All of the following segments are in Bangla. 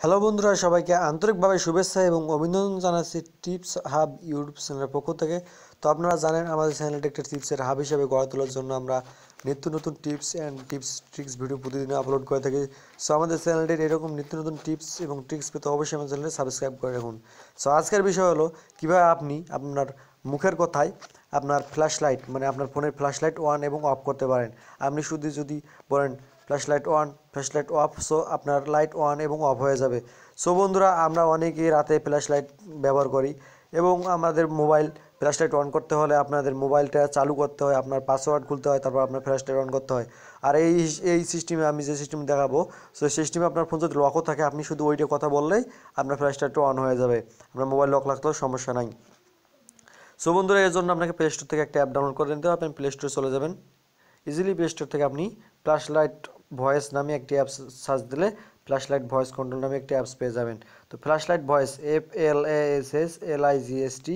হ্যালো বন্ধুরা, সবাইকে আন্তরিকভাবে শুভেচ্ছা এবং অভিনন্দন জানাচ্ছি টিপস হাব ইউটিউব চ্যানেলের পক্ষ থেকে। তো আপনারা জানেন আমাদের চ্যানেলটি একটা টিপসের হাব হিসেবে গড়ে তোলার জন্য আমরা নিত্য নতুন টিপস অ্যান্ড ট্রিক্স ভিডিও প্রতিদিন আপলোড করে থাকি। সো আমাদের চ্যানেলটির এরকম নিত্য নতুন টিপস এবং ট্রিক্স পেতে অবশ্যই আমাদের চ্যানেলটি সাবস্ক্রাইব করে রাখুন। সো আজকের বিষয় হলো কীভাবে আপনি আপনার মুখের কথায় আপনার ফ্ল্যাশ লাইট মানে আপনার ফোনের ফ্ল্যাশ লাইট অন এবং অফ করতে পারেন। আপনি শুধু যদি বলেন flash light on, flash light off, so আপনার লাইট অন এবং অফ হয়ে যাবে। সো বন্ধুরা, আমরা অনেকেই রাতে ফ্ল্যাশ লাইট ব্যবহার করি এবং আমাদের মোবাইল ফ্ল্যাশ লাইট অন করতে হলে আপনাদের মোবাইলটা চালু করতে হয়, আপনার পাসওয়ার্ড খুলতে হয়, তারপর আপনার ফ্ল্যাশ লাইট অন করতে হয়। আর এই সিস্টেমে আমি যে সিস্টেম দেখাবো, সো সিস্টেমে আপনার ফোন যদি লকও থাকে, আপনি শুধু ওইটা কথা বললেই আপনার ফ্ল্যাশ লাইটটা অন হয়ে যাবে। আপনার মোবাইল লক লাগতেও সমস্যা নাই। সো বন্ধুরা, এর জন্য আপনাকে প্লে স্টোর থেকে একটা অ্যাপ ডাউনলোড করে নিতে হবে। আপনি প্লে স্টোরে চলে যাবেন। ইজিলি প্লে স্টোর থেকে আপনি ফ্ল্যাশ লাইট ভয়েস নামে একটি অ্যাপস সার্চ দিলে ফ্ল্যাশ লাইট ভয়েস কন্ট্রোল নামে একটি অ্যাপস পেয়ে যাবেন। তো flash light voice FLASSLIGST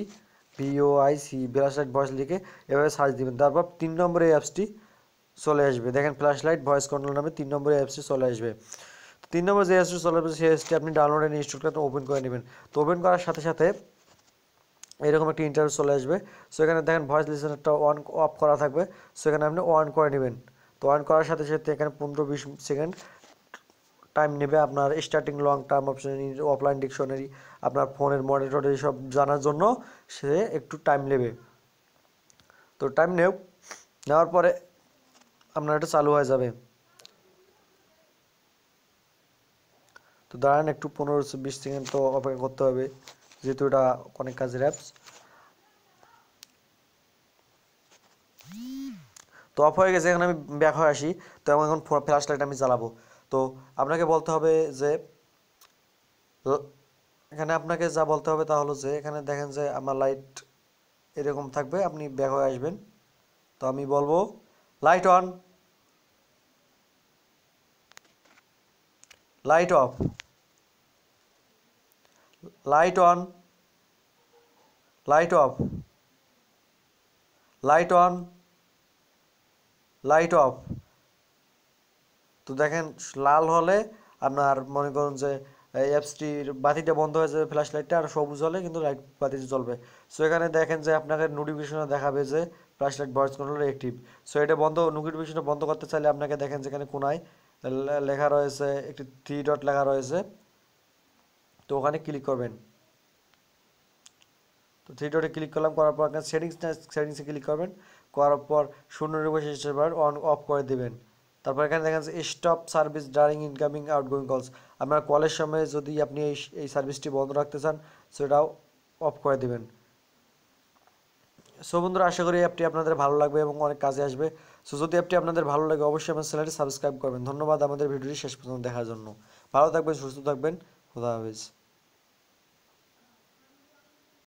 flash light voice লিখে এভাবে সার্চ দিবেন। তারপর 3 নম্বরে এই অ্যাপসটি চলে আসবে। দেখেন, ফ্ল্যাশ লাইট ভয়েস কন্ট্রোল নামে 3 নম্বরে অ্যাপসটি চলে আসবে। 3 নম্বর যে অ্যাপসটি চলে আসবে সেই অ্যাপসটি আপনি ডাউনলোড এন্ড ইনস্টল করে ওপেন করে নেবেন। তো ওপেন করার সাথে সাথে এরকম একটা ইন্টারভিউ চলে আসবে। সো এখানে দেখেন ভয়েস লিসেনারটা অন অফ করা থাকবে। সো এখানে আপনি অন করে নেবেন। তো অন করার সাথে সাথে এখানে 15-20 সেকেন্ড টাইম নেবে আপনার starting long term option, offline dictionary, আপনার ফোনের মনিটর এইসব জানার জন্য সে একটু টাইম নেবে। তো টাইম নেওয়ার পরে আপনার এটা চালু হয়ে যাবে। তো দাঁড়ান, একটু 15-20 সেকেন্ড তো অপেক্ষা করতে হবে, যেহেতু এটা অনেক কাজের অ্যাপস। তো অফ হয়ে গেছে, এখন আমি ব্যাক হয়ে আসি। তো এখন ফ্ল্যাশ লাইট আমি জ্বালাবো। তো আপনাকে বলতে হবে যে এখানে আপনাকে যা বলতে হবে তা হলো যে এখানে দেখেন যে আমার লাইট এরকম থাকবে, আপনি ব্যাক হয়ে আসবেন। তো আমি বলবো light on, light off, light on, light off, light on, light off. তো দেখেন লাল হলে আপনার মনে করুন যে অ্যাপসটির বাতিটা বন্ধ হয়ে যাবে, ফ্ল্যাশ লাইটটা, আর সবুজ হলে কিন্তু লাইট বাতিটা জ্বলবে। সো এখানে দেখেন যে আপনাকে নোটিফিকেশনে দেখাবে যে flash light voice control active. So এটা বন্ধ, নোটিফিকেশনটা বন্ধ করতে চাইলে আপনাকে দেখেন যেখানে কোনায় লেখা রয়েছে, একটি 3 ডট লেখা রয়েছে। তো ওখানে ক্লিক করবেন। তো 3 ডটে ক্লিক করলাম, করার পর আপনার সেটিংসে ক্লিক করবেন। করার পর শূন্য নির্বাচন হিসেবে অন অফ করে দেবেন। তারপর এখানে দেখেন যে স্টপ সার্ভিস ডারিং ইনকামিং আউটগোয়িং কলস। আপনার কলের সময় যদি আপনি এই সার্ভিসটি বন্ধ রাখতে চান, সেটাও অফ করে দেবেন। সো বন্ধুরা, আশা করি অ্যাপটি আপনাদের ভালো লাগবে এবং অনেক কাজে আসবে। সো যদি অ্যাপটি আপনাদের ভালো লাগে, অবশ্যই আমার চ্যানেলটি সাবস্ক্রাইব করবেন। ধন্যবাদ আমাদের ভিডিওটি শেষ পর্যন্ত দেখার জন্য। ভালো থাকবেন, সুস্থ থাকবেন। খোদা হাফেজ।